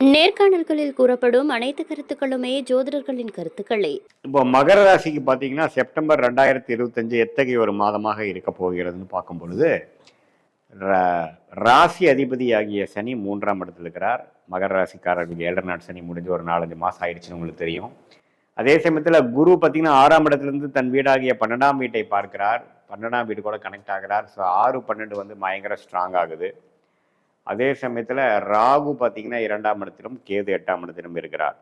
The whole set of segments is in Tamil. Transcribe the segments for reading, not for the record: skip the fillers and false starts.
நேர்காணல்களில் கூறப்படும் அனைத்து கருத்துக்களுமே ஜோதிடர்களின் கருத்துக்களே. இப்போ மகர ராசிக்கு பார்த்தீங்கன்னா செப்டம்பர் 2025 எத்தகைய ஒரு மாதமாக இருக்க போகிறதுன்னு பார்க்கும் பொழுது ராசி அதிபதியாகிய சனி 3ஆம் இடத்துல இருக்கிறார். மகர ராசிக்காரர்களுக்கு 7 நாள் சனி முடிஞ்சு ஒரு 4-5 மாதம் ஆயிடுச்சுன்னு உங்களுக்கு தெரியும். அதே சமயத்தில் குரு பார்த்தீங்கன்னா 6ஆம் இடத்துலேருந்து தன் வீடாகிய 12ஆம் வீட்டை பார்க்கிறார். 12ஆம் வீடு கூட கனெக்ட் ஆகிறார். ஸோ 6-12 வந்து பயங்கர ஸ்ட்ராங் ஆகுது. அதே சமயத்தில் ராகு பார்த்தீங்கன்னா 2ஆம் இடத்திலும் கேது 8ஆம் இடத்திலும் இருக்கிறார்.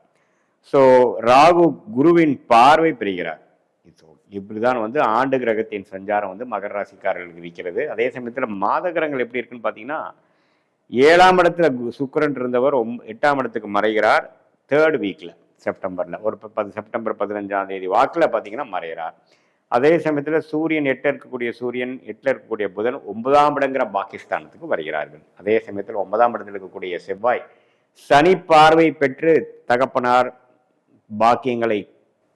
ஸோ ராகு குருவின் பார்வை பெறுகிறார். ஸோ இப்படிதான் வந்து ஆண்டு கிரகத்தின் சஞ்சாரம் வந்து மகர ராசிக்காரர்களுக்கு இருக்கிறது. அதே சமயத்தில் மாத கிரகங்கள் எப்படி இருக்குன்னு பார்த்தீங்கன்னா 7ஆம் இடத்துல சுக்கிரன் இருந்தவர் 8ஆம் இடத்துக்கு மறைகிறார். 3rd வீக்ல செப்டம்பர்ல ஒரு செப்டம்பர் 15ஆம் தேதி வாக்கில் பார்த்தீங்கன்னா மறைகிறார். அதே சமயத்தில் சூரியன் 8 இருக்கக்கூடிய சூரியன் 8 இருக்கக்கூடிய புதன் 9ஆம் இடங்கிற பாகிஸ்தானத்துக்கு வருகிறார்கள். அதே சமயத்தில் 9ஆம் இடத்தில் இருக்கக்கூடிய செவ்வாய் சனி பார்வை பெற்று தகப்பனார் பாக்கியங்களை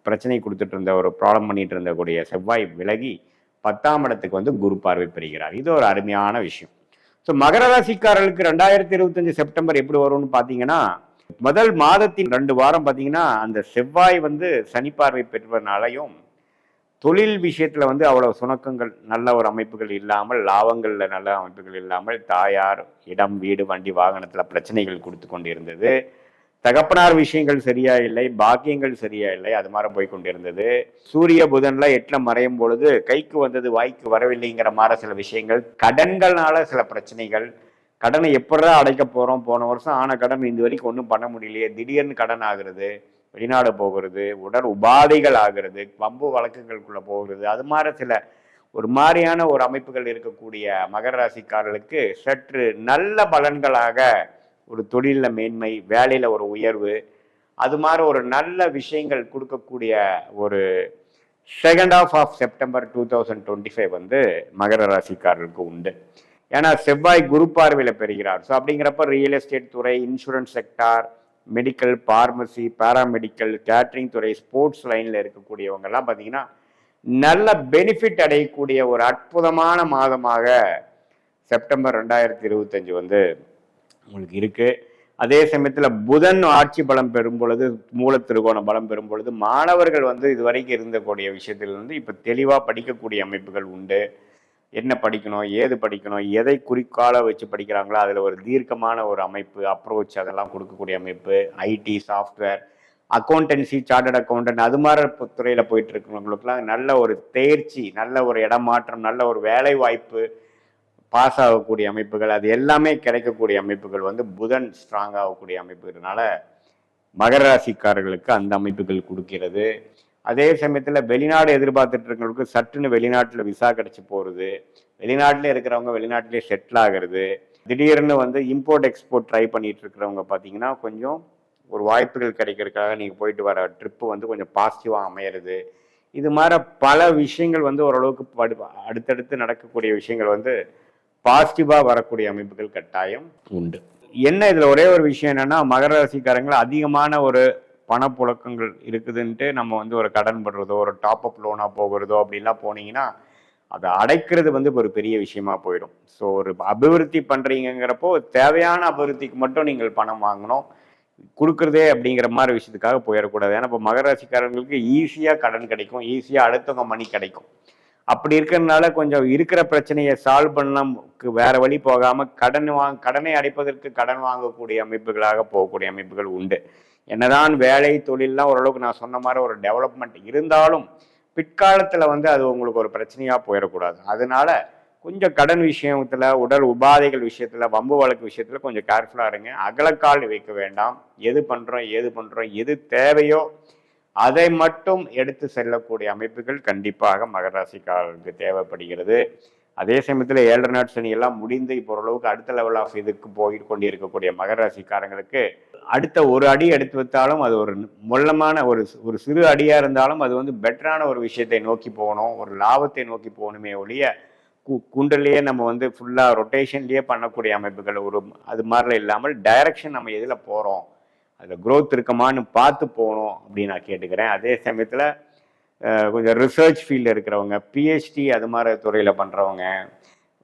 பிரச்சனை கொடுத்துட்டு இருந்த ஒரு ப்ராப்ளம் பண்ணிட்டு இருந்தக்கூடிய செவ்வாய் விலகி 10ஆம் இடத்துக்கு வந்து குரு பார்வை பெறுகிறார். இது ஒரு அருமையான விஷயம். ஸோ மகர ராசிக்காரர்களுக்கு 2025 செப்டம்பர் எப்படி வரும்னு பார்த்தீங்கன்னா, முதல் மாதத்தின் 2 வாரம் பார்த்தீங்கன்னா அந்த செவ்வாய் வந்து சனி பார்வை பெற்றனாலையும் தொழில் விஷயத்துல வந்து அவ்வளவு சுணக்கங்கள் நல்ல ஒரு அமைப்புகள் இல்லாமல், லாபங்கள்ல நல்ல அமைப்புகள் இல்லாமல், தாயார் இடம் வீடு வண்டி வாகனத்துல பிரச்சனைகள் கொடுத்து கொண்டிருந்தது. தகப்பனார் விஷயங்கள் சரியா இல்லை, பாக்கியங்கள் சரியா இல்லை, அது மாதிரி போய் கொண்டிருந்தது. சூரிய புதன்ல 8ல மறையும் பொழுது கைக்கு வந்தது வாய்க்கு வரவில்லைங்கிற மாதிரி சில விஷயங்கள், கடன்கள்னால சில பிரச்சனைகள், கடனை எப்படா அடைக்க போறோம், போன வருஷம் ஆன கடன் இந்த வரைக்கும் ஒன்றும் பண்ண முடியலையே, திடீர்னு கடன் ஆகுறது, வெளிநாடு போகிறது, உடல் உபாதைகள் ஆகிறது, வம்பு வழக்குகளுக்குள்ள போகிறது, அது மாதிரி சில ஒரு மாதிரியான ஒரு அமைப்புகள் இருக்கக்கூடிய மகர ராசிக்காரர்களுக்கு சற்று நல்ல பலன்களாக ஒரு தொழிலில் மேன்மை, வேலையில் ஒரு உயர்வு, அது மாதிரி ஒரு நல்ல விஷயங்கள் கொடுக்கக்கூடிய ஒரு செகண்ட் ஆஃப் செப்டம்பர் 2025 வந்து மகர ராசிக்காரர்களுக்கு உண்டு. ஏன்னா செவ்வாய் குரு பார்வையில் பெறுகிறார். ஸோ அப்படிங்கிறப்ப ரியல் எஸ்டேட் துறை, insurance sector, medical, pharmacy, paramedical, catering துறை, ஸ்போர்ட்ஸ் லைனில் இருக்கக்கூடியவங்கெல்லாம் பார்த்தீங்கன்னா நல்ல பெனிஃபிட் அடையக்கூடிய ஒரு அற்புதமான மாதமாக செப்டம்பர் 2025 வந்து உங்களுக்கு இருக்கு. அதே சமயத்தில் புதன் ஆட்சி பலம் பெறும் பொழுது, மூல திருகோண பலம் பெறும் பொழுது மாணவர்கள் வந்து இதுவரைக்கும் இருந்தக்கூடிய விஷயத்திலிருந்து இப்போ தெளிவாக படிக்கக்கூடிய அமைப்புகள் உண்டு. என்ன படிக்கணும், ஏது படிக்கணும், எதை குறிக்கால வச்சு படிக்கிறாங்களோ அதில் ஒரு தீர்க்கமான ஒரு அமைப்பு, அப்ரோச் அதெல்லாம் கொடுக்கக்கூடிய அமைப்பு, IT, software, accountancy, chartered accountant, அது மாதிரி துறையில் போயிட்டு இருக்கிறவங்களுக்குலாம் நல்ல ஒரு தேர்ச்சி, நல்ல ஒரு இடமாற்றம், நல்ல ஒரு வேலை வாய்ப்பு, பாஸ் ஆகக்கூடிய அமைப்புகள், அது எல்லாமே கிடைக்கக்கூடிய அமைப்புகள் வந்து புதன் ஸ்ட்ராங் ஆகக்கூடிய அமைப்புனால மகர ராசிக்காரர்களுக்கு அந்த அமைப்புகள் கொடுக்கிறது. அதே சமயத்தில் வெளிநாடு எதிர்பார்த்துட்டு இருக்கிறவங்களுக்கு சட்டுன்னு வெளிநாட்டில் விசா கிடைச்சி போகிறது, வெளிநாட்டிலே இருக்கிறவங்க வெளிநாட்டிலே செட்டில் ஆகிறது, திடீர்னு வந்து இம்போர்ட் எக்ஸ்போர்ட் ட்ரை பண்ணிட்டு இருக்கிறவங்க பார்த்தீங்கன்னா கொஞ்சம் ஒரு வாய்ப்புகள் கிடைக்கிறதுக்காக நீங்கள் போயிட்டு வர ட்ரிப்பு வந்து கொஞ்சம் பாசிட்டிவாக அமையிறது. இது மாதிரி பல விஷயங்கள் வந்து ஓரளவுக்கு அடுத்தடுத்து நடக்கக்கூடிய விஷயங்கள் வந்து பாசிட்டிவாக வரக்கூடிய அமைப்புகள் கட்டாயம் உண்டு. என்ன இதில் ஒரே ஒரு விஷயம் என்னன்னா, மகர ராசிக்காரங்கள் அதிகமான ஒரு பணப்புழக்கங்கள் இருக்குதுன்ட்டு நம்ம வந்து ஒரு கடன் படுறதோ, ஒரு டாப் அப் லோனாக போகிறதோ அப்படிலாம் போனீங்கன்னா அதை அடைக்கிறது வந்து ஒரு பெரிய விஷயமா போயிடும். ஸோ ஒரு அபிவிருத்தி பண்ணுறீங்கிறப்போ தேவையான அபிவிருத்திக்கு மட்டும் நீங்கள் பணம் வாங்கணும், கொடுக்குறதே அப்படிங்கிற மாதிரி விஷயத்துக்காக போயிடக்கூடாது. ஏன்னா இப்போ மகர ராசிக்காரங்களுக்கு ஈஸியாக கடன் கிடைக்கும், ஈஸியாக அடுத்தவங்க மணி கிடைக்கும். அப்படி இருக்கிறதுனால கொஞ்சம் இருக்கிற பிரச்சனையை சால்வ் பண்ணலாம், வேற வழி போகாம கடனை அடைப்பதற்கு கடன் வாங்கக்கூடிய அமைப்புகளாக போகக்கூடிய அமைப்புகள் உண்டு. என்னதான் வேலை தொழில்லாம் ஓரளவுக்கு நான் சொன்ன மாதிரி ஒரு டெவலப்மெண்ட் இருந்தாலும் பிற்காலத்துல வந்து அது உங்களுக்கு ஒரு பிரச்சனையா போயிடக்கூடாது. அதனால கொஞ்சம் கடன் விஷயத்துல, உடல் உபாதைகள் விஷயத்துல, வம்பு வழக்கு விஷயத்துல கொஞ்சம் கேர்ஃபுல்லா இருங்க. அகலக்கால் வைக்க வேண்டாம். எது பண்றோம், எது தேவையோ அதை மட்டும் எடுத்து செல்லக்கூடிய அமைப்புகள் கண்டிப்பாக மகர ராசிக்காரர்களுக்கு தேவைப்படுகிறது. அதே சமயத்தில் 7 நாட் சனி எல்லாம் முடிந்து இப்போ ஓரளவுக்கு அடுத்த லெவல் ஆஃப் இதுக்கு போய் கொண்டிருக்கக்கூடிய மகர ராசிக்காரங்களுக்கு அடுத்த ஒரு அடி எடுத்து வைத்தாலும் அது ஒரு மொல்லமான ஒரு சிறு அடியா இருந்தாலும் அது வந்து பெட்டரான ஒரு விஷயத்தை நோக்கி போகணும், ஒரு லாபத்தை நோக்கி போகணுமே ஒழிய குண்டலையே நம்ம வந்து ஃபுல்லா ரொட்டேஷன்லயே பண்ணக்கூடிய அமைப்புகள் ஒரு அது மாதிரிலாம் இல்லாமல் டைரக்ஷன் நம்ம எதுல போறோம், அதில் க்ரோத் இருக்குமான்னு பார்த்து போகணும் அப்படின்னு நான் கேட்டுக்கிறேன். அதே சமயத்தில் கொஞ்சம் ரிசர்ச் ஃபீல்டில் இருக்கிறவங்க, பிஹெச்டி அது மாதிரி துறையில் பண்ணுறவங்க,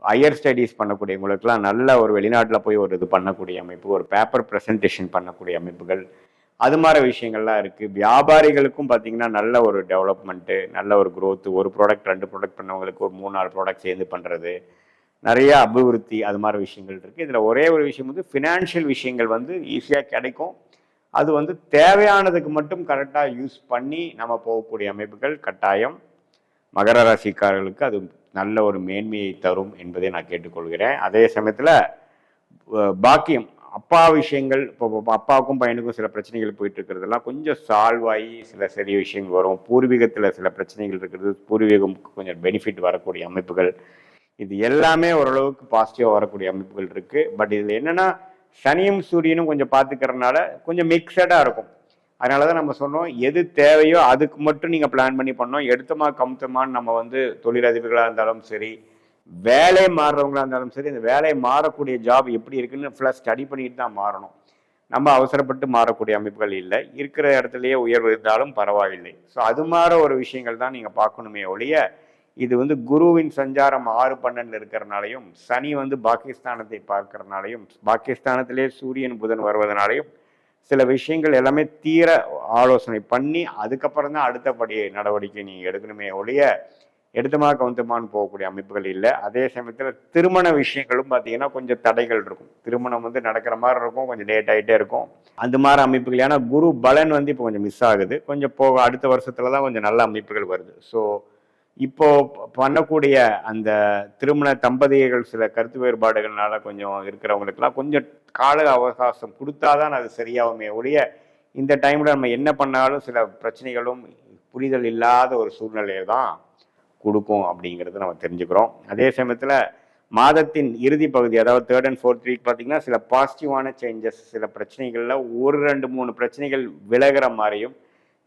ஹையர் ஸ்டடீஸ் பண்ணக்கூடியவங்களுக்குலாம் நல்ல ஒரு வெளிநாட்டில் போய் ஒரு இது பண்ணக்கூடிய அமைப்பு, ஒரு பேப்பர் ப்ரெசன்டேஷன் பண்ணக்கூடிய அமைப்புகள், அது மாதிரி விஷயங்கள்லாம் இருக்குது. வியாபாரிகளுக்கும் பார்த்தீங்கன்னா நல்ல ஒரு டெவலப்மெண்ட்டு, நல்ல ஒரு growth. ஒரு ப்ராடக்ட் 2 ப்ராடக்ட் பண்ணவங்களுக்கு ஒரு 3-4 ப்ராடக்ட் சேர்ந்து பண்ணுறது, நிறைய அபிவிருத்தி, அது மாதிரி விஷயங்கள் இருக்குது. இதில் ஒரே ஒரு விஷயம் வந்து ஃபினான்ஷியல் விஷயங்கள் வந்து ஈஸியாக கிடைக்கும். அது வந்து தேவையானதுக்கு மட்டும் கரெக்டாக யூஸ் பண்ணி நம்ம போகக்கூடிய அமைப்புகள் கட்டாயம் மகர ராசிக்காரர்களுக்கு அது நல்ல ஒரு மேன்மையை தரும் என்பதை நான் கேட்டுக்கொள்கிறேன். அதே சமயத்தில் பாக்கியம் அப்பா விஷயங்கள், இப்போ அப்பாவுக்கும் பையனுக்கும் சில பிரச்சனைகள் போயிட்டு இருக்கிறதெல்லாம் கொஞ்சம் சால்வ் ஆகி சில சரி விஷயங்கள் வரும். பூர்வீகத்தில் சில பிரச்சனைகள் இருக்கிறது, பூர்வீகமுக்கு கொஞ்சம் பெனிஃபிட் வரக்கூடிய அமைப்புகள், இது எல்லாமே ஓரளவுக்கு பாசிட்டிவாக வரக்கூடிய அமைப்புகள் இருக்கு. பட் இதில் என்னன்னா சனியும் சூரியனும் கொஞ்சம் பார்த்துக்கிறதுனால கொஞ்சம் மிக்சடாக இருக்கும். அதனால தான் நம்ம சொன்னோம், எது தேவையோ அதுக்கு மட்டும் நீங்கள் பிளான் பண்ணி பண்ணோம். எடுத்தமா கமுத்தமான்னு நம்ம வந்து தொழிலதிபர்களாக இருந்தாலும் சரி, வேலை மாறுறவங்களா இருந்தாலும் சரி, இந்த வேலை மாறக்கூடிய ஜாப் எப்படி இருக்குன்னு ஃபுல்லாக ஸ்டடி பண்ணிட்டு தான் மாறணும். நம்ம அவசரப்பட்டு மாறக்கூடிய அமைப்புகள் இல்லை. இருக்கிற இடத்துலையே உயர்வு இருந்தாலும் பரவாயில்லை. ஸோ அது மாதிரி ஒரு விஷயங்கள் தான் நீங்கள் பார்க்கணுமே ஒழிய, இது வந்து குருவின் சஞ்சாரம் 6-12 இருக்கிறனாலையும், சனி வந்து பாகிஸ்தானத்தை பார்க்கறதுனாலையும், பாகிஸ்தானத்திலே சூரியன் புதன் வருவதனாலையும் சில விஷயங்கள் எல்லாமே தீர ஆலோசனை பண்ணி அதுக்கப்புறம் தான் அடுத்தபடி நடவடிக்கை நீங்கள் எடுக்கணுமே ஒழிய எடுத்தமா கவுந்தமான்னு போகக்கூடிய அமைப்புகள் இல்லை. அதே சமயத்தில் திருமண விஷயங்களும் பார்த்தீங்கன்னா கொஞ்சம் தடைகள் இருக்கும். திருமணம் வந்து நடக்கிற மாதிரி இருக்கும், கொஞ்சம் லேட் ஆகிட்டே இருக்கும். அந்த மாதிரி அமைப்புகள், ஏன்னா குரு பலன் வந்து இப்போ கொஞ்சம் மிஸ் ஆகுது. கொஞ்சம் போக அடுத்த வருஷத்துல தான் கொஞ்சம் நல்ல அமைப்புகள் வருது. ஸோ இப்போ பண்ணக்கூடிய அந்த திருமண தம்பதிகள் சில கருத்து வேறுபாடுகள்னால கொஞ்சம் இருக்கிறவங்களுக்குலாம் கொஞ்சம் கால அவகாசம் கொடுத்தாதான் அது சரியாகுமே ஒழிய, இந்த டைம்ல நம்ம என்ன பண்ணாலும் சில பிரச்சனைகளும் புரிதல் இல்லாத ஒரு சூழ்நிலையை தான் கொடுக்கும் அப்படிங்கிறது நம்ம தெரிஞ்சுக்கிறோம். அதே சமயத்தில் மாதத்தின் இறுதி பகுதி, அதாவது 3rd and 4th வீக் பார்த்தீங்கன்னா சில பாசிட்டிவான சேஞ்சஸ், சில பிரச்சனைகளில் 1-2-3 பிரச்சனைகள் விலகிற மாதிரியும்,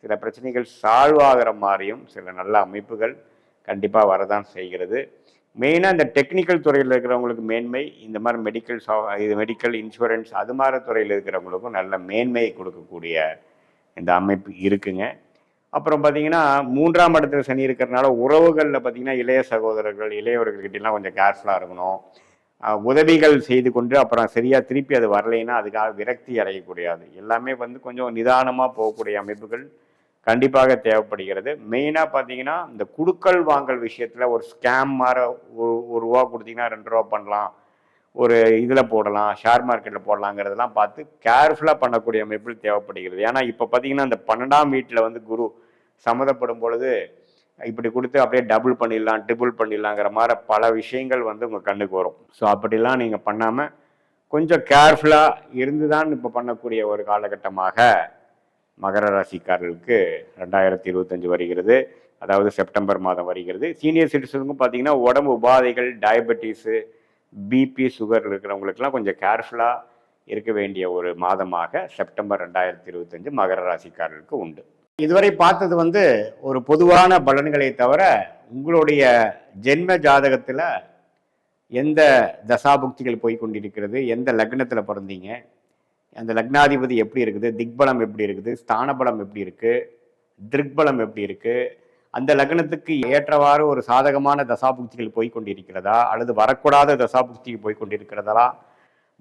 சில பிரச்சனைகள் சால்வ் ஆகிற மாதிரியும் சில நல்ல அமைப்புகள் கண்டிப்பாக வரதான் செய்கிறது. மெயினாக இந்த டெக்னிக்கல் துறையில் இருக்கிறவங்களுக்கு மேன்மை, இந்த மாதிரி மெடிக்கல் இன்சூரன்ஸ் அது மாதிரி துறையில் இருக்கிறவங்களுக்கும் நல்ல மேன்மையை கொடுக்கக்கூடிய இந்த அமைப்பு இருக்குங்க. அப்புறம் பார்த்தீங்கன்னா 3ஆம் இடத்துல சனி இருக்கிறதுனால உறவுகளில் பார்த்தீங்கன்னா இளைய சகோதரர்கள், இளையவர்கள்கிட்டலாம் கொஞ்சம் கேர்ஃபுல்லாக இருக்கணும். உதவிகள் செய்து கொண்டு அப்புறம் சரியாக திருப்பி அது வரலைன்னா அதுக்காக விரக்தி அடையக்கூடாது. எல்லாமே வந்து கொஞ்சம் நிதானமாக போகக்கூடிய அமைப்புகள் கண்டிப்பாக தேவைப்படுகிறது. மெயினாக பார்த்தீங்கன்னா இந்த குடுக்கல் வாங்கல் விஷயத்தில் ஒரு ஸ்கேம் மாதிரி ஒரு ரூபா கொடுத்தீங்கன்னா 2 ரூபா பண்ணலாம், ஒரு இதில் போடலாம், ஷேர் மார்க்கெட்டில் போடலாங்கிறதெல்லாம் பார்த்து கேர்ஃபுல்லாக பண்ணக்கூடிய அமைப்பில் தேவைப்படுகிறது. ஏன்னா இப்போ பார்த்தீங்கன்னா இந்த 12ஆம் வீட்டில் வந்து குரு சம்மந்தப்படும் பொழுது இப்படி கொடுத்து அப்படியே டபுள் பண்ணிடலாம், ட்ரிபிள் பண்ணிடலாங்கிற மாதிரி பல விஷயங்கள் வந்து உங்கள் கண்ணுக்கு வரும். ஸோ அப்படிலாம் நீங்கள் பண்ணாமல் கொஞ்சம் கேர்ஃபுல்லாக இருந்து தான் இப்போ பண்ணக்கூடிய ஒரு காலகட்டமாக மகர ராசிக்காரர்களுக்கு 2025 வருகிறது. அதாவது செப்டம்பர் மாதம் வருகிறது. சீனியர் சிட்டிசனுக்கும் பார்த்தீங்கன்னா உடம்பு உபாதைகள், டயபெட்டிஸு, பிபி, சுகர் இருக்கிறவங்களுக்கெல்லாம் கொஞ்சம் கேர்ஃபுல்லாக இருக்க வேண்டிய ஒரு மாதமாக செப்டம்பர் 2025 மகர ராசிக்காரர்களுக்கு உண்டு. இதுவரை பார்த்தது வந்து ஒரு பொதுவான பலன்களை தவிர, உங்களுடைய ஜென்ம ஜாதகத்தில் எந்த தசாபுக்திகள் போய் கொண்டிருக்கிறது, எந்த லக்னத்தில் பிறந்தீங்க, அந்த லக்னாதிபதி எப்படி இருக்குது, திக்பலம் எப்படி இருக்குது, ஸ்தானபலம் எப்படி இருக்குது, திருக்பலம் எப்படி இருக்குது, அந்த லக்னத்துக்கு ஏற்றவாறு ஒரு சாதகமான தசாபுக்திகள் போய் கொண்டிருக்கிறதா அல்லது வரக்கூடாத தசாபுக்திகள் போய் கொண்டிருக்கிறதா,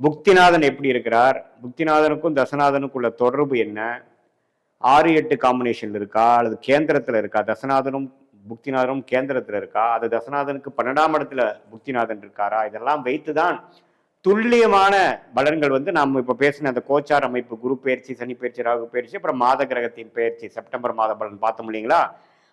புக்திநாதன் எப்படி இருக்கிறார், புக்திநாதனுக்கும் தசநாதனுக்குள்ள தொடர்பு என்ன, 6-8 காம்பினேஷன் இருக்கா அல்லது கேந்திரத்தில் இருக்கா, தசநாதனும் புக்திநாதனும் கேந்திரத்தில் இருக்கா, அது தசநாதனுக்கு 12ஆம் இடத்துல புக்திநாதன் இருக்காரா, இதெல்லாம் வைத்துதான் துல்லியமான பலன்கள் வந்து நாம் இப்போ பேசின அந்த கோச்சார் அமைப்பு, குரு பயிற்சி, சனி பயிற்சி, ராகு பயிற்சி, அப்புறம் மாத கிரகத்தின் பயிற்சி, செப்டம்பர் மாத பலன் பார்த்தோம் இல்லைங்களா,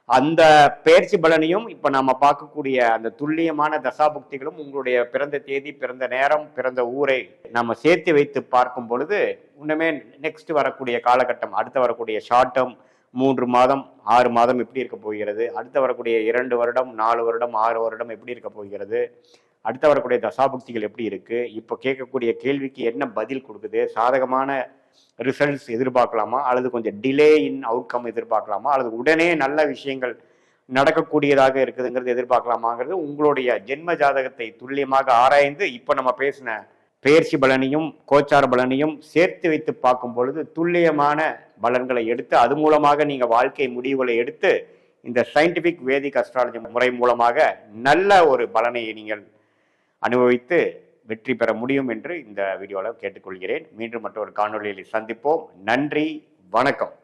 அந்த பயிற்சி பலனையும் இப்போ நம்ம பார்க்கக்கூடிய அந்த துல்லியமான தசாபுக்திகளும் உங்களுடைய பிறந்த தேதி, பிறந்த நேரம், பிறந்த ஊரை நம்ம சேர்த்து வைத்து பார்க்கும் பொழுது இன்னுமே நெக்ஸ்ட் வரக்கூடிய காலகட்டம், அடுத்து வரக்கூடிய ஷார்ட் டேர்ம் 3 மாதம் 6 மாதம் எப்படி இருக்க போகிறது, அடுத்து வரக்கூடிய 2 வருடம் 4 வருடம் 6 வருடம் எப்படி இருக்க போகிறது, அடுத்து வரக்கூடிய தசாபுக்திகள் எப்படி இருக்கு, இப்போ கேட்கக்கூடிய கேள்விக்கு என்ன பதில் கொடுக்குது, சாதகமான ரிசல்ட்ஸ் எதிர்பார்க்கலாமா அல்லது கொஞ்சம் டிலே இன் அவுட்கம் எதிர்பார்க்கலாமா அல்லது உடனே நல்ல விஷயங்கள் நடக்கக்கூடியதாக இருக்குதுங்கிறது எதிர்பார்க்கலாமாங்கிறது உங்களுடைய ஜென்ம ஜாதகத்தை துல்லியமாக ஆராய்ந்து இப்போ நம்ம பேசின பெயர்ச்சி பலனையும் கோச்சார பலனையும் சேர்த்து வைத்து பார்க்கும் பொழுது துல்லியமான பலன்களை எடுத்து அது மூலமாக நீங்கள் வாழ்க்கை முடிவுகளை எடுத்து இந்த சயின்டிபிக் வேதிக் அஸ்ட்ராலஜி முறை மூலமாக நல்ல ஒரு பலனை நீங்கள் அனுபவித்து வெற்றி பெற முடியும் என்று இந்த வீடியோவில் கேட்டுக்கொள்கிறேன். மீண்டும் மற்றொரு காணொலியில் சந்திப்போம். நன்றி, வணக்கம்.